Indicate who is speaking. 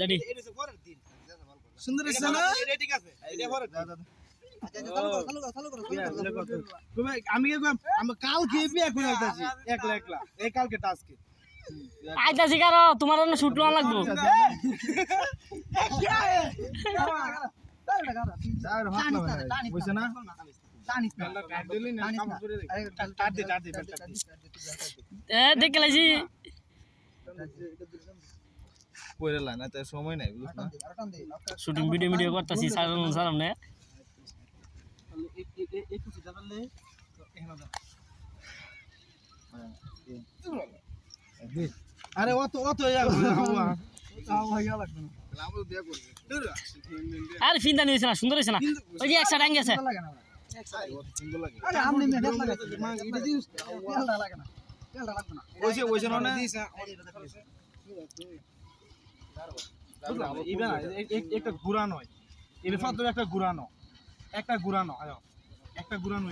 Speaker 1: ready
Speaker 2: সুন্দর আছে না
Speaker 3: ঠিক আছে এটা পরে
Speaker 2: আমি কালকে বিয়ে করে আসতেছি একলা একলা এই কালকে টাস্কে
Speaker 1: আইতাছি কারো তোমার জন্য শুট লওয়া লাগবো
Speaker 2: বুঝছে না
Speaker 1: দেখে লাইছি
Speaker 2: সময় নাই বুঝছ না
Speaker 1: শুটিং ভিডিও করতেছি সামনে
Speaker 2: আরে অত অত
Speaker 1: আর ফিন্দা নিয়েছে না সুন্দর হয়েছে না ওই যে একসাথে আঙ্গে আছে
Speaker 2: একটা ঘুরানো একটা ঘুরানো একটা ঘুরানো একটা ঘুরানো